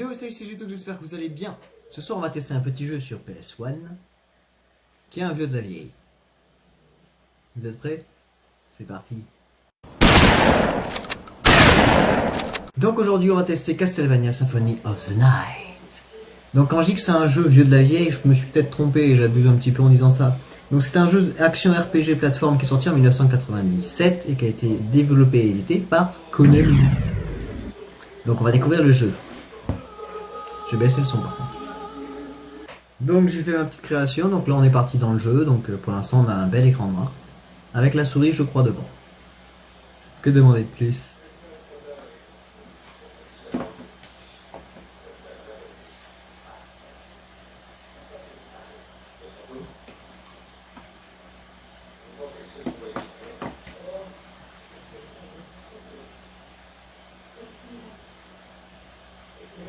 Yo, salut, c'est Juto, j'espère que vous allez bien. Ce soir, on va tester un petit jeu sur PS1 qui est un vieux de la vieille. Vous êtes prêts? C'est parti. Donc aujourd'hui, on va tester Castlevania Symphony of the Night. Donc quand je dis que c'est un jeu vieux de la vieille, je me suis peut-être trompé et j'abuse un petit peu en disant ça. Donc c'est un jeu action RPG plateforme qui est sorti en 1997 et qui a été développé et édité par Konami. Donc on va découvrir le jeu. J'ai baissé le son par contre. Donc j'ai fait ma petite création, donc là on est parti dans le jeu, donc pour l'instant on a un bel écran noir. Avec la souris je crois devant. Que demander de plus?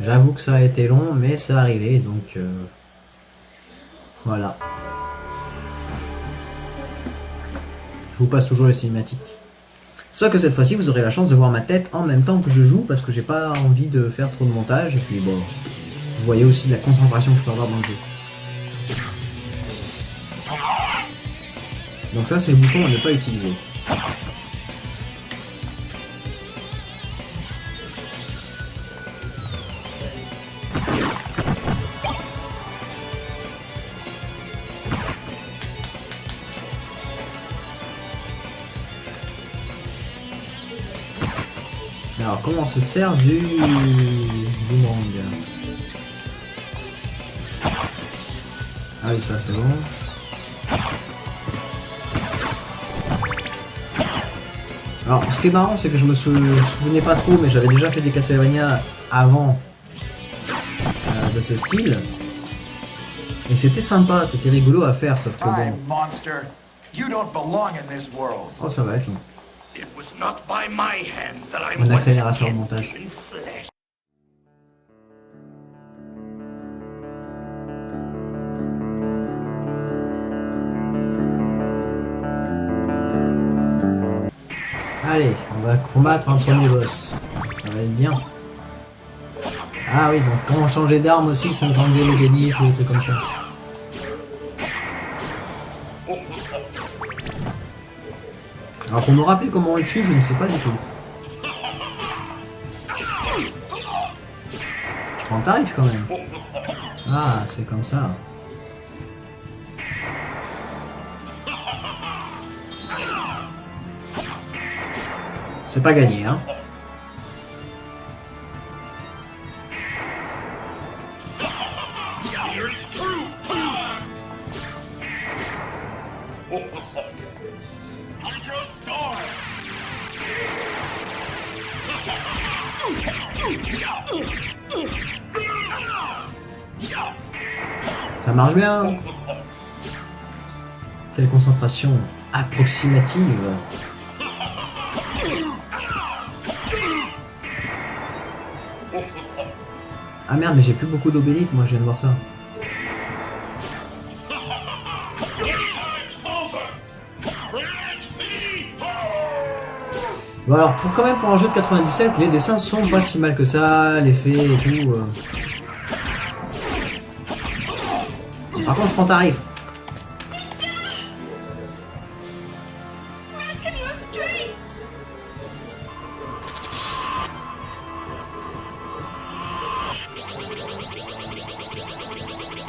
J'avoue que ça a été long, mais c'est arrivé, donc voilà. Je vous passe toujours les cinématiques. Sauf que cette fois-ci, vous aurez la chance de voir ma tête en même temps que je joue, parce que j'ai pas envie de faire trop de montage, et puis bon, vous voyez aussi la concentration que je peux avoir dans le jeu. Donc ça, c'est le bouton à ne pas utiliser. Alors, comment on se sert du boomerang? Ah oui, ça c'est bon. Alors, ce qui est marrant, c'est que je me souvenais pas trop, mais j'avais déjà fait des Castlevania avant de ce style. Et c'était sympa, c'était rigolo à faire, sauf que bon... Oh, ça va être long. Une accélération au montage. Allez, on va combattre un premier boss. Ça va être bien. Ah oui, donc comment changer d'arme aussi sans enlever les délits ou des trucs comme ça. Alors pour me rappeler comment on le tue, je ne sais pas du tout. Je prends le tarif quand même. Ah, c'est comme ça. C'est pas gagné, hein. Ça marche bien. Quelle concentration approximative. Ah merde, mais j'ai plus beaucoup d'obélites, moi je viens de voir ça. Bon alors, quand même pour un jeu de 97, les dessins sont pas si mal que ça, l'effet et tout. Par contre, je prends tarif.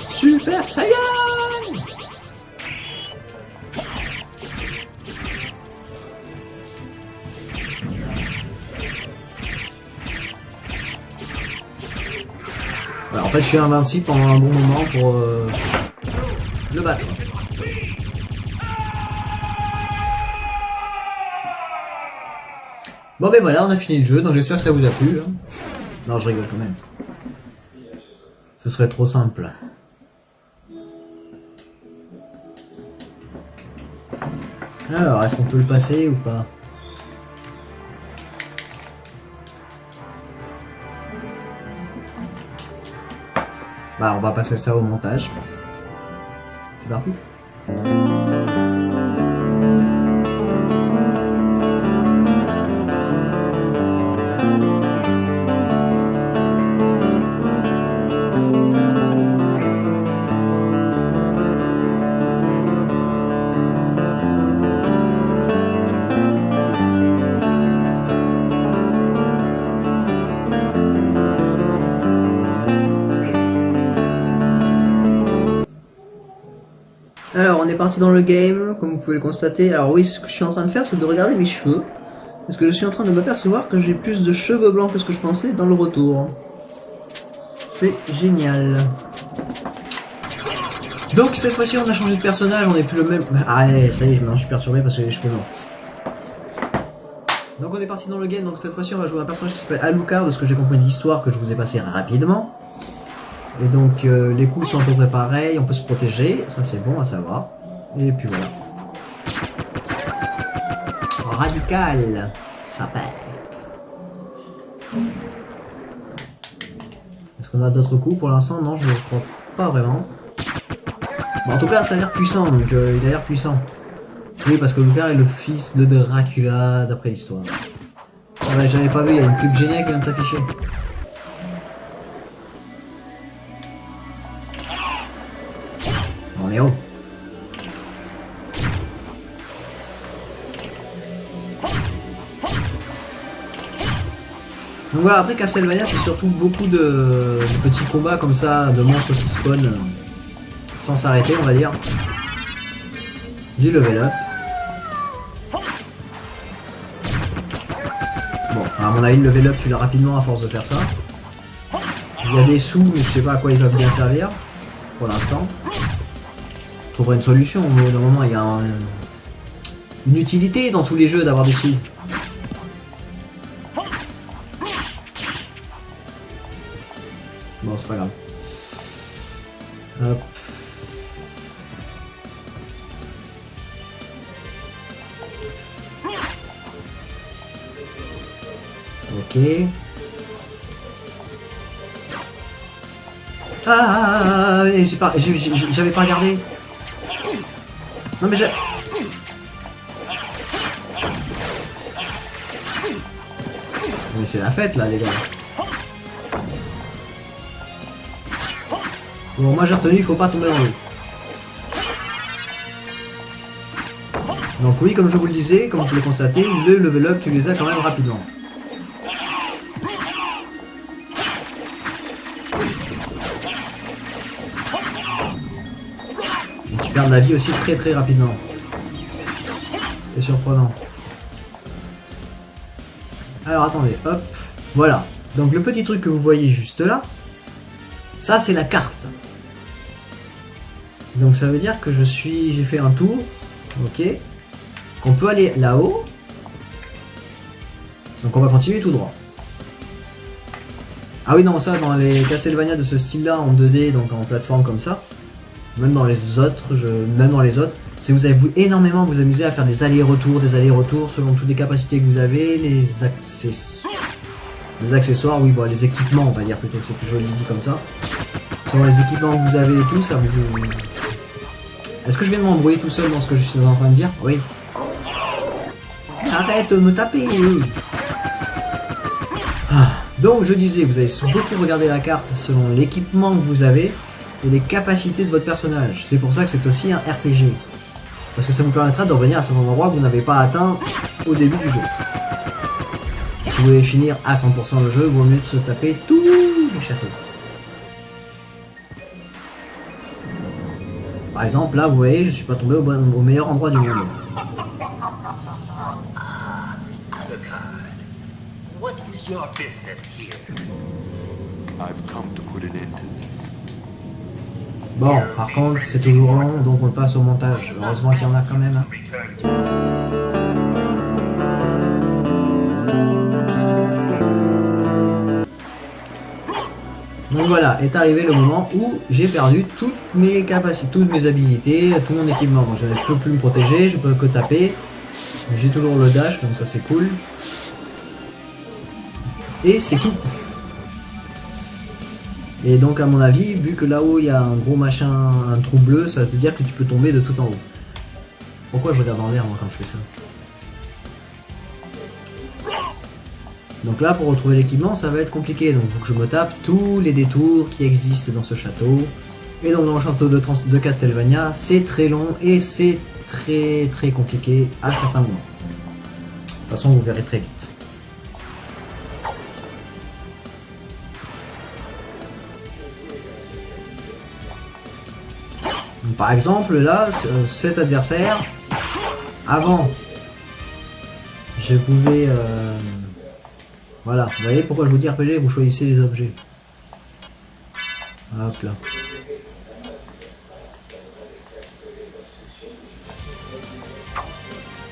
Super Saiyan! Alors, en fait, je suis invincible pendant un bon moment pour le battre. Bon ben voilà, on a fini le jeu, donc j'espère que ça vous a plu. Hein. Non, je rigole quand même. Ce serait trop simple. Alors, est-ce qu'on peut le passer ou pas? Bah, on va passer ça au montage. C'est parti. est parti dans le game, comme vous pouvez le constater. Alors oui, ce que je suis en train de faire, c'est de regarder mes cheveux. Parce que je suis en train de m'apercevoir que j'ai plus de cheveux blancs que ce que je pensais dans le retour. C'est génial. Donc cette fois-ci on a changé de personnage, on n'est plus le même... Ah ouais, ça y est, je suis perturbé parce que j'ai les cheveux blancs. Donc on est parti dans le game, donc cette fois-ci on va jouer un personnage qui s'appelle Alucard, de ce que j'ai compris de l'histoire que je vous ai passé rapidement. Et donc les coups sont à peu près pareils, on peut se protéger, ça c'est bon à savoir. Et puis voilà. Radical, ça pète. Est-ce qu'on a d'autres coups pour l'instant? Non, je ne crois pas vraiment. Bon, en tout cas, ça a l'air puissant, donc il a l'air puissant. Oui, parce que Alucard est le fils de Dracula, d'après l'histoire. Ah ouais, j'avais pas vu, il y a une pub géniale qui vient de s'afficher. Non mais oh. Donc voilà, après Castlevania, c'est surtout beaucoup de petits combats comme ça, de monstres qui spawnent sans s'arrêter, on va dire. Du level up. Bon, à mon avis, le level up, tu l'as rapidement à force de faire ça. Il y a des sous, mais je sais pas à quoi ils peuvent bien servir, pour l'instant. Je trouverai une solution, au bout d'un moment, il y a une utilité dans tous les jeux d'avoir des sous. Bon, c'est pas grave. Hop. Ok. Ah, j'avais pas regardé. Non mais mais c'est la fête là les gars. Bon, moi j'ai retenu, il faut pas tomber dans l'eau. Donc oui, comme je vous le disais, comme vous l'avez constaté, le level up tu les as quand même rapidement. Et tu perds de la vie aussi très rapidement. C'est surprenant. Alors attendez, hop, voilà. Donc le petit truc que vous voyez juste là, ça c'est la carte. Donc ça veut dire que j'ai fait un tour, ok, qu'on peut aller là-haut. Donc on va continuer tout droit. Ah oui non, ça dans les Castlevania de ce style-là en 2D, donc en plateforme comme ça, même dans les autres, c'est vous allez énormément vous amuser à faire des allers-retours selon toutes les capacités que vous avez, les accessoires, oui bon les équipements on va dire plutôt, c'est plus joli dit comme ça. Selon les équipements que vous avez et tout, ça vous... Est-ce que je viens de m'embrouiller tout seul dans ce que je suis en train de dire? Oui. Arrête de me taper. Donc je disais, vous allez beaucoup regarder la carte selon l'équipement que vous avez et les capacités de votre personnage. C'est pour ça que c'est aussi un RPG. Parce que ça vous permettra de revenir à certains endroits que vous n'avez pas atteint au début du jeu. Et si vous voulez finir à 100% le jeu, il vaut mieux se taper tous les châteaux. Par exemple, là, vous voyez, je suis pas tombé au meilleur endroit du monde. What is your business here? I've come to put an end to this. Bon, par contre, c'est toujours long, donc on passe au montage. Heureusement qu'il y en a quand même. Donc voilà, est arrivé le moment où j'ai perdu toutes mes capacités, toutes mes habilités, tout mon équipement. Bon, je ne peux plus me protéger, je peux que taper. J'ai toujours le dash, donc ça c'est cool. Et c'est tout. Et donc à mon avis, vu que là-haut il y a un gros machin, un trou bleu, ça veut dire que tu peux tomber de tout en haut. Pourquoi je regarde en l'air moi quand je fais ça? Donc là pour retrouver l'équipement ça va être compliqué, donc il faut que je me tape tous les détours qui existent dans ce château. Et donc dans le château de Castlevania, c'est très long et c'est très compliqué à certains moments. De toute façon vous verrez très vite. Par exemple, là, cet adversaire, avant, je pouvais... Voilà, vous voyez pourquoi je vous dis RPG, vous choisissez les objets. Hop là.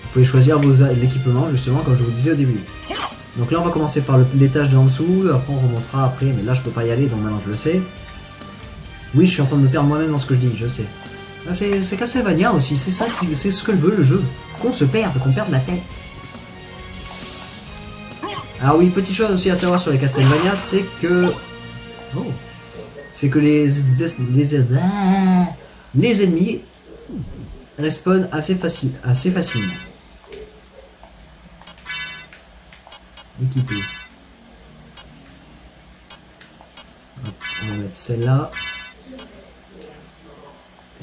Vous pouvez choisir l'équipement, justement, comme je vous disais au début. Donc là, on va commencer par l'étage d'en dessous, après on remontera après, mais là je peux pas y aller, donc maintenant je le sais. Oui, je suis en train de me perdre moi-même dans ce que je dis, je sais. C'est Castlevania aussi, c'est ça c'est ce que veut le jeu. Qu'on se perde, qu'on perde la tête. Alors oui, petite chose aussi à savoir sur les Castlevania, c'est que... Oh. C'est que les ennemis respawnent assez facilement. Équipé. On va mettre celle-là.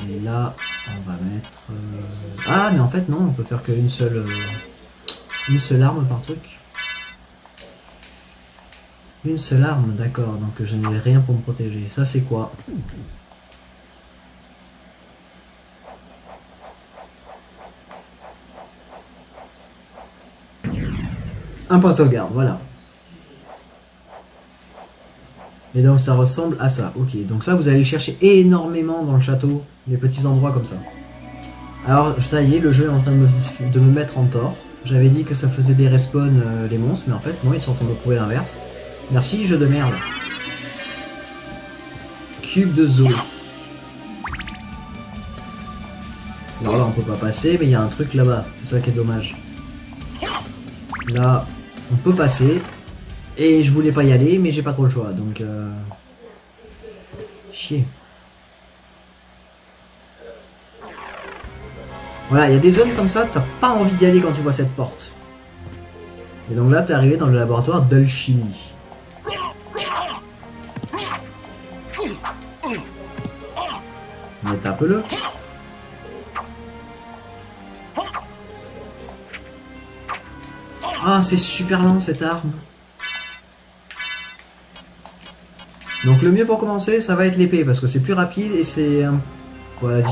Et là, on va mettre... Ah, mais en fait, non, on peut faire qu'une seule arme par truc. Une seule arme, d'accord, donc je n'ai rien pour me protéger. Ça, c'est quoi? Un point de sauvegarde, voilà. Et donc ça ressemble à ça. Ok, donc ça vous allez chercher énormément dans le château, les petits endroits comme ça. Alors ça y est, le jeu est en train de me mettre en tort. J'avais dit que ça faisait des respawns les monstres, mais en fait moi ils sont en train de prouver l'inverse. Merci jeu de merde. Cube de zoo. Alors là on peut pas passer, mais il y a un truc là-bas, c'est ça qui est dommage. Là on peut passer. Et je voulais pas y aller, mais j'ai pas trop le choix, donc chier. Voilà, il y a des zones comme ça, t'as pas envie d'y aller quand tu vois cette porte. Et donc là, t'es arrivé dans le laboratoire d'alchimie. Mais tape-le. Ah, c'est super lent cette arme. Donc le mieux pour commencer, ça va être l'épée, parce que c'est plus rapide et c'est... Voilà,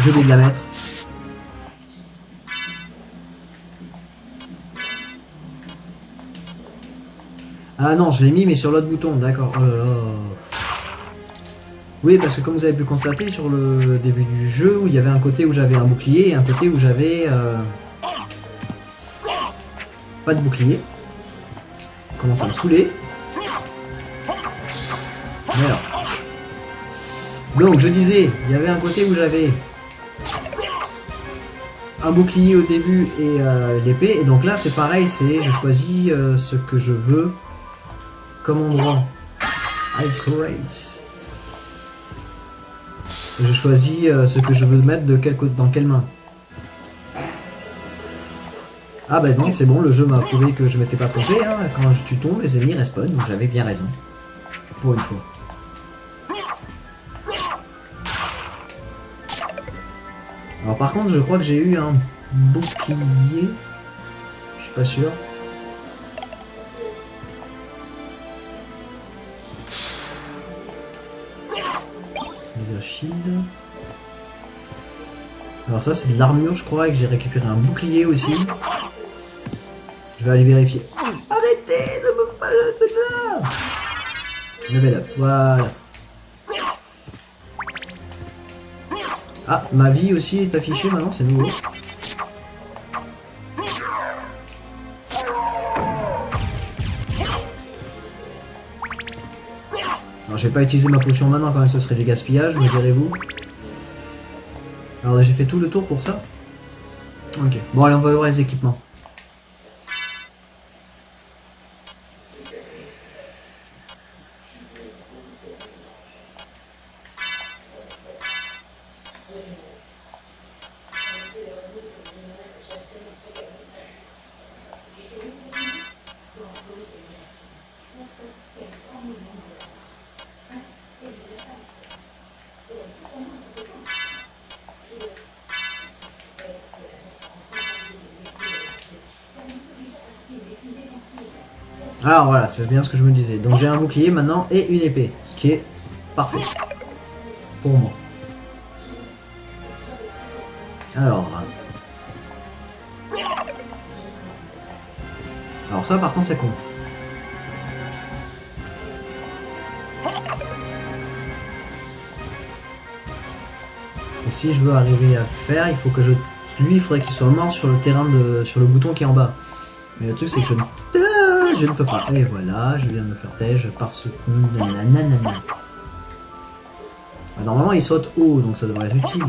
j'ai oublié de la mettre. Ah non, je l'ai mis, mais sur l'autre bouton, d'accord. Oh là là. Oui, parce que comme vous avez pu le constater sur le début du jeu, où il y avait un côté où j'avais un bouclier et un côté où j'avais... pas de bouclier. Ça commence à me saouler. Voilà. Donc je disais, il y avait un côté où j'avais un bouclier au début et l'épée, et donc là c'est pareil, c'est je choisis ce que je veux comme endroit. Je choisis ce que je veux mettre de quel côté, dans quelle main. Ah bah non, c'est bon, le jeu m'a prouvé que je m'étais pas trompé, hein. Quand tu tombes, les ennemis respawnent, donc j'avais bien raison. Pour une fois. Alors par contre, je crois que j'ai eu un bouclier. Je suis pas sûr. Laser shield. Alors ça c'est de l'armure je crois et que j'ai récupéré un bouclier aussi. Je vais aller vérifier. Arrêtez de me pas le là. Level up, voilà. Ah, ma vie aussi est affichée maintenant, c'est nouveau. Alors je vais pas utiliser ma potion maintenant quand même, ce serait du gaspillage, me direz-vous. Alors j'ai fait tout le tour pour ça. Ok, bon allez on va voir les équipements. Alors voilà, c'est bien ce que je me disais. Donc j'ai un bouclier maintenant et une épée, ce qui est parfait pour moi. Alors... Alors ça par contre c'est con. Parce que si je veux arriver à le faire, il faut que je... Lui il faudrait qu'il soit mort sur le terrain de... sur le bouton qui est en bas. Mais le truc c'est que je ne peux pas. Et voilà, je viens de me faire tège par ce... Nanana. Normalement il saute haut, donc ça devrait être utile.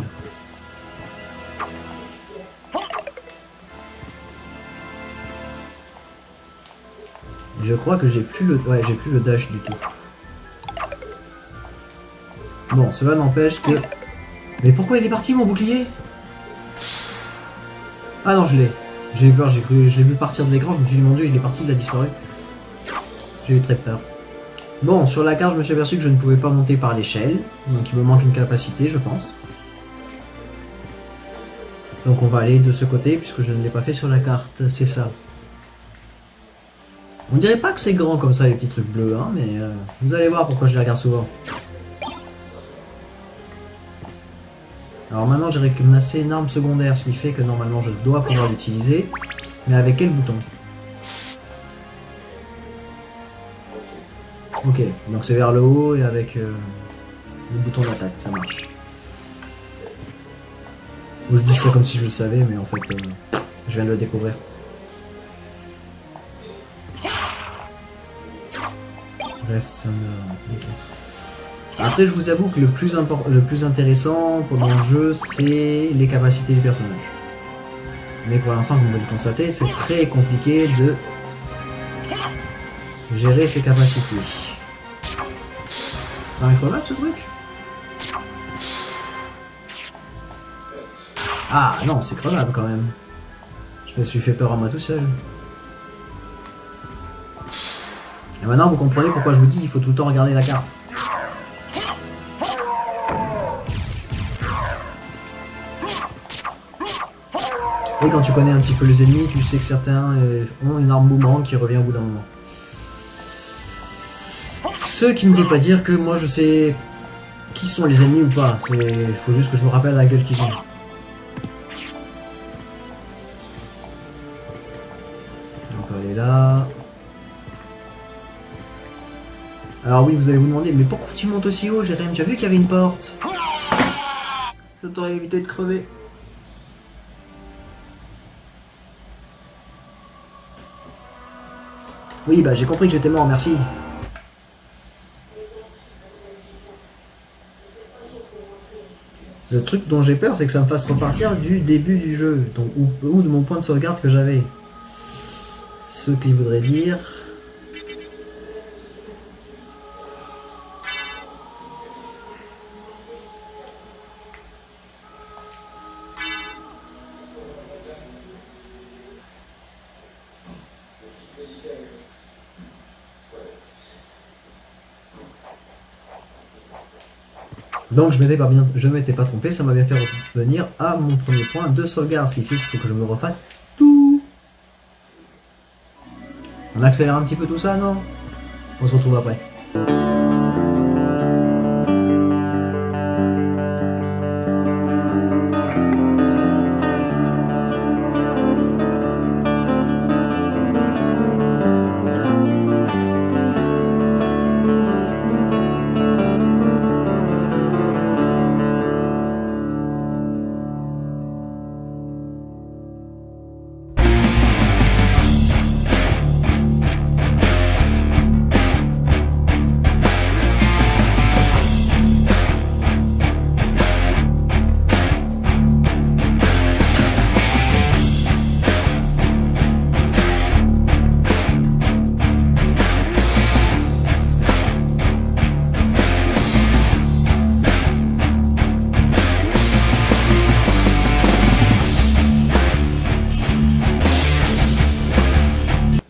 Je crois que j'ai plus le... Ouais, j'ai plus le dash du tout. Bon, cela n'empêche que... Mais pourquoi il est parti mon bouclier? Ah non, je l'ai. J'ai eu peur, je l'ai vu partir de l'écran, je me suis dit mon dieu, il est parti, il a disparu. J'ai eu très peur. Bon, sur la carte, je me suis aperçu que je ne pouvais pas monter par l'échelle. Donc il me manque une capacité, je pense. Donc on va aller de ce côté, puisque je ne l'ai pas fait sur la carte, c'est ça. On dirait pas que c'est grand comme ça, les petits trucs bleus, hein, mais vous allez voir pourquoi je les regarde souvent. Alors maintenant j'ai ramassé une arme secondaire, ce qui fait que normalement je dois pouvoir l'utiliser. Mais avec quel bouton? Ok, donc c'est vers le haut et avec le bouton d'attaque, ça marche. Ou je dis ça comme si je le savais, mais en fait je viens de le découvrir. Reste okay. Après je vous avoue que le plus intéressant pendant le jeu c'est les capacités du personnage. Mais pour l'instant comme vous le constatez c'est très compliqué de gérer ses capacités. C'est incroyable ce truc? Ah non c'est crevable quand même. Je me suis fait peur à moi tout seul. Et maintenant vous comprenez pourquoi je vous dis il faut tout le temps regarder la carte. Et quand tu connais un petit peu les ennemis, tu sais que certains ont une arme boomerang qui revient au bout d'un moment. Ce qui ne veut pas dire que moi je sais qui sont les ennemis ou pas. Il faut juste que je me rappelle la gueule qu'ils ont. On peut aller là. Alors oui, vous allez vous demander, mais pourquoi tu montes aussi haut, Jérém? Tu as vu qu'il y avait une porte? Ça t'aurait évité de crever. Oui, bah j'ai compris que j'étais mort, merci. Le truc dont j'ai peur, c'est que ça me fasse repartir du début du jeu, donc, ou de mon point de sauvegarde que j'avais. Ce qui voudrait dire... Donc je m'étais pas trompé, ça m'a bien fait revenir à mon premier point de sauvegarde, ce qui fait qu'il faut que je me refasse tout. On accélère un petit peu tout ça, non? On se retrouve après.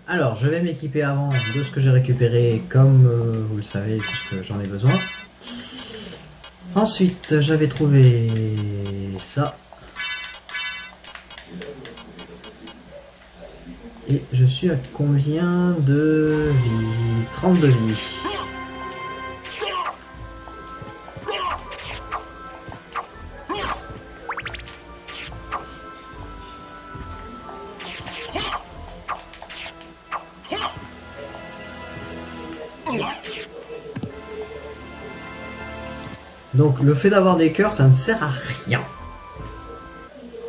Alors, je vais m'équiper avant de ce que j'ai récupéré, comme vous le savez, puisque j'en ai besoin. Ensuite, j'avais trouvé ça. Et je suis à combien de vie? 32 vies. Donc le fait d'avoir des cœurs, ça ne sert à rien.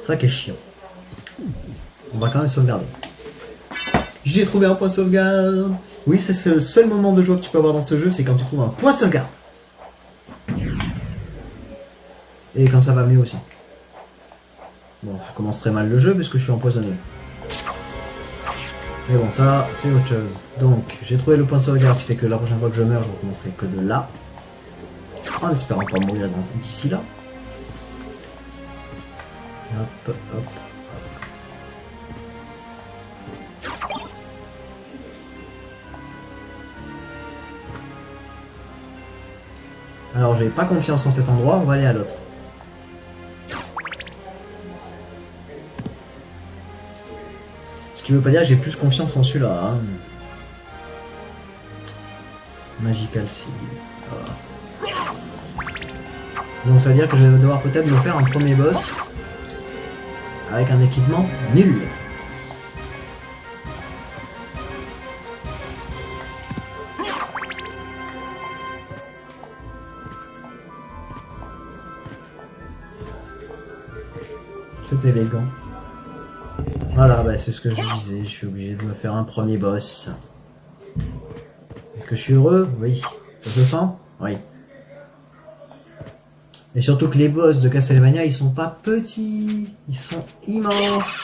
Ça qui est chiant. On va quand même sauvegarder. J'ai trouvé un point de sauvegarde. Oui, c'est le seul moment de joie que tu peux avoir dans ce jeu, c'est quand tu trouves un point de sauvegarde. Et quand ça va mieux aussi. Bon, ça commence très mal le jeu puisque je suis empoisonné. Mais bon, ça, c'est autre chose. Donc, j'ai trouvé le point de sauvegarde, ce qui fait que la prochaine fois que je meurs, je recommencerai que de là. En espérant pas mourir d'ici là. Hop, hop. Alors, j'ai pas confiance en cet endroit, on va aller à l'autre. Ce qui veut pas dire que j'ai plus confiance en celui-là. Hein. Magical Seed. Voilà. Donc ça veut dire que je vais devoir peut-être me faire un premier boss avec un équipement nul. C'est élégant. Voilà, bah, c'est ce que je disais, je suis obligé de me faire un premier boss. Est-ce que je suis heureux? Oui. Ça se sent? Oui. Et surtout que les boss de Castlevania, ils sont pas petits, ils sont immenses.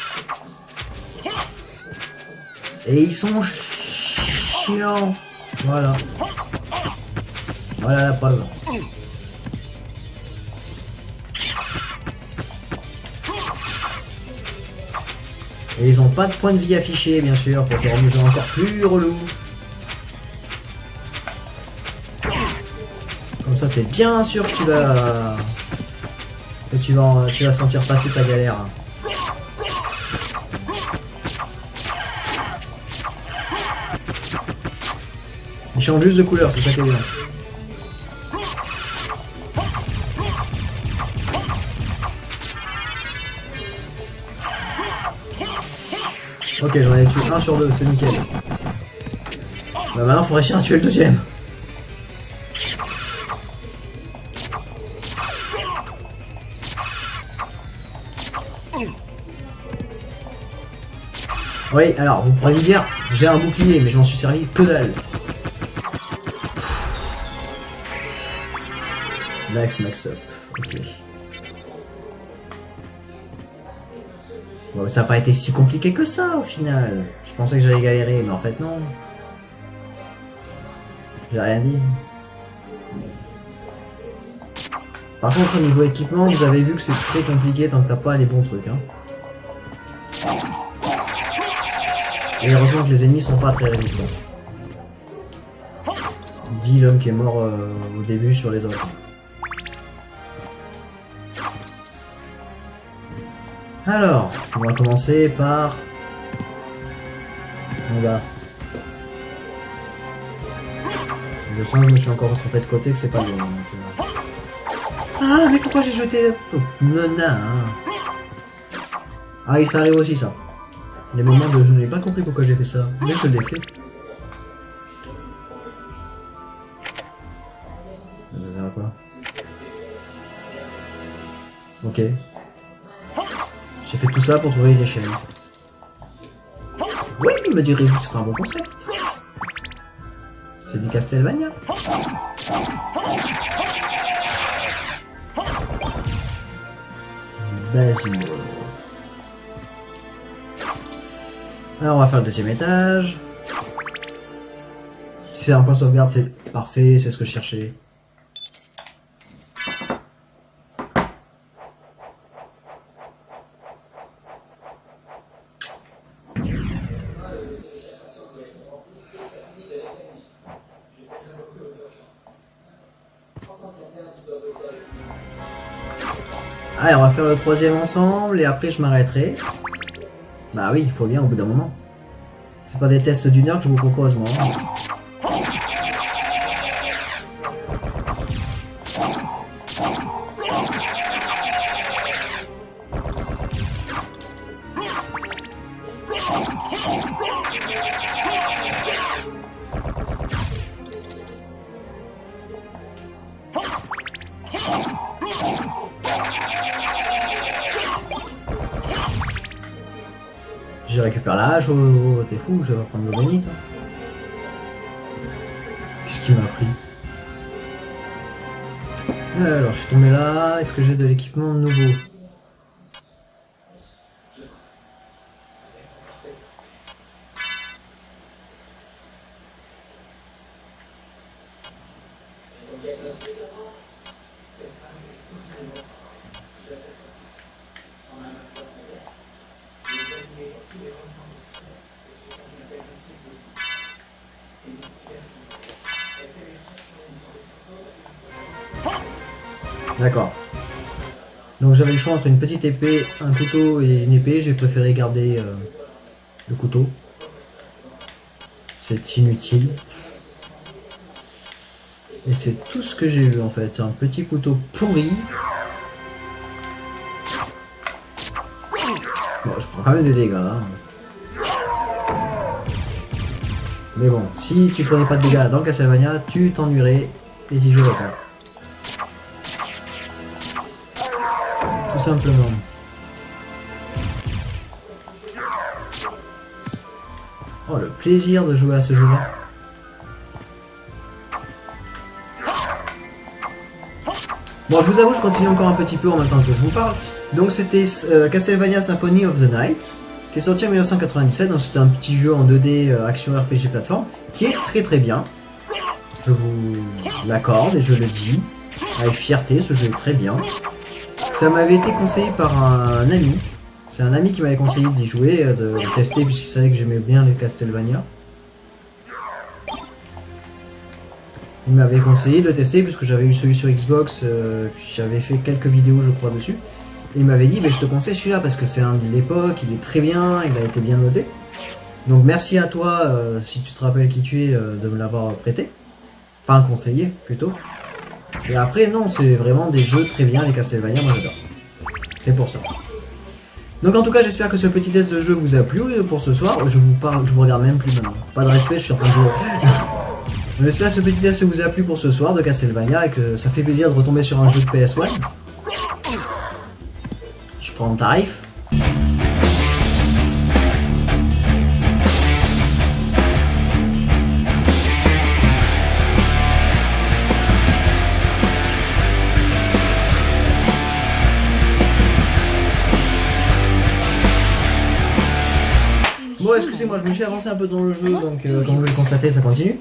Et ils sont chiants. Voilà. Voilà la preuve. Et ils ont pas de points de vie affichés, bien sûr, pour te rendre le jeu encore plus relou. Comme ça, c'est bien sûr que tu vas sentir passer ta galère. Ils changent juste de couleur, c'est ça qui est bien. Ok, j'en ai tué un sur deux, c'est nickel. Bah maintenant, faut réussir à tuer le deuxième. Oui, alors, vous pourrez me dire, j'ai un bouclier, mais je m'en suis servi que dalle. Life max up, ok. Bon, ça n'a pas été si compliqué que ça au final. Je pensais que j'allais galérer, mais en fait non. J'ai rien dit. Par contre au niveau équipement, vous avez vu que c'est très compliqué tant que t'as pas les bons trucs. Hein. Et heureusement que les ennemis sont pas très résistants. Dit l'homme qui est mort au début sur les autres. Alors, on va commencer par... En bas. Je sens que je me suis encore trompé de côté, que c'est pas bon. Ah, mais pourquoi j'ai jeté... Oh, nana. Ah, ça arrive aussi, ça. Les moments de je n'ai pas compris pourquoi j'ai fait ça, mais je l'ai fait. Ça sert à quoi? Ok. J'ai fait tout ça pour trouver une échelle. Oui, me direz-vous, c'est un bon concept. C'est du Castlevania. Basile. Alors on va faire le deuxième étage. Si c'est un point de sauvegarde, c'est parfait, c'est ce que je cherchais. Allez, on va faire le troisième ensemble et après je m'arrêterai. Bah oui, il faut bien au bout d'un moment. C'est pas des tests d'une heure que je vous propose, moi. Je récupère la hache, oh, t'es fou, je vais prendre le béni, toi. Qu'est-ce qu'il m'a pris? Alors, je suis tombé là, est-ce que j'ai de l'équipement nouveau? D'accord. Donc j'avais le choix entre une petite épée, un couteau et une épée. J'ai préféré garder le couteau. C'est inutile. Et c'est tout ce que j'ai eu en fait. Un petit couteau pourri. Bon, je prends quand même des dégâts. Hein. Mais bon, si tu prenais pas de dégâts dans Castlevania, tu t'ennuierais et t'y jouerais pas. Tout simplement. Oh, le plaisir de jouer à ce jeu-là. Bon, je vous avoue, je continue encore un petit peu en même temps que je vous parle. Donc c'était Castlevania Symphony of the Night, qui est sorti en 1997. Donc c'était un petit jeu en 2D action RPG plateforme, qui est très très bien. Je vous l'accorde et je le dis avec fierté, ce jeu est très bien. Ça m'avait été conseillé par un ami. C'est un ami qui m'avait conseillé d'y jouer, de tester, puisqu'il savait que j'aimais bien les Castlevania. Il m'avait conseillé de le tester, puisque j'avais eu celui sur Xbox, j'avais fait quelques vidéos je crois dessus. Et il m'avait dit, je te conseille celui-là, parce que c'est un de l'époque, il est très bien, il a été bien noté. Donc merci à toi, si tu te rappelles qui tu es, de me l'avoir prêté. Enfin conseillé, plutôt. Et après, non, c'est vraiment des jeux très bien, les Castlevania, moi j'adore. C'est pour ça. Donc en tout cas, j'espère que ce petit test de jeu vous a plu pour ce soir. Je vous regarde même plus maintenant. Pas de respect, je suis en train de jouer. J'espère que ce petit test vous a plu pour ce soir de Castlevania et que ça fait plaisir de retomber sur un jeu de PS1. Je prends le tarif. Bon, excusez-moi, je me suis avancé un peu dans le jeu, donc comme vous pouvez le constater, ça continue.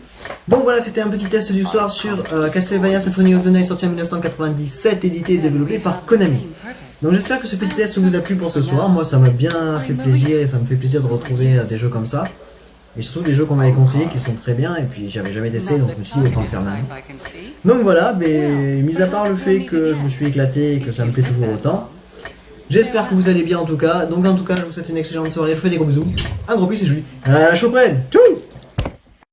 Donc voilà, c'était un petit test du soir sur Castlevania Symphony of the Night, sorti en 1997, édité et développé par Konami. Donc j'espère que ce petit test vous a plu pour ce soir. Moi, ça m'a bien fait plaisir et ça me fait plaisir de retrouver des jeux comme ça. Et surtout des jeux qu'on m'avait conseillés qui sont très bien, et puis j'avais jamais testé, donc je me suis dit autant le faire maintenant. Donc voilà, mais mis à part le fait que je me suis éclaté et que ça me plaît toujours autant, j'espère que vous allez bien en tout cas. Donc en tout cas, je vous souhaite une excellente soirée, je vous fais des gros bisous. Un gros bisou, c'est Julie. À la prochaine. Ciao.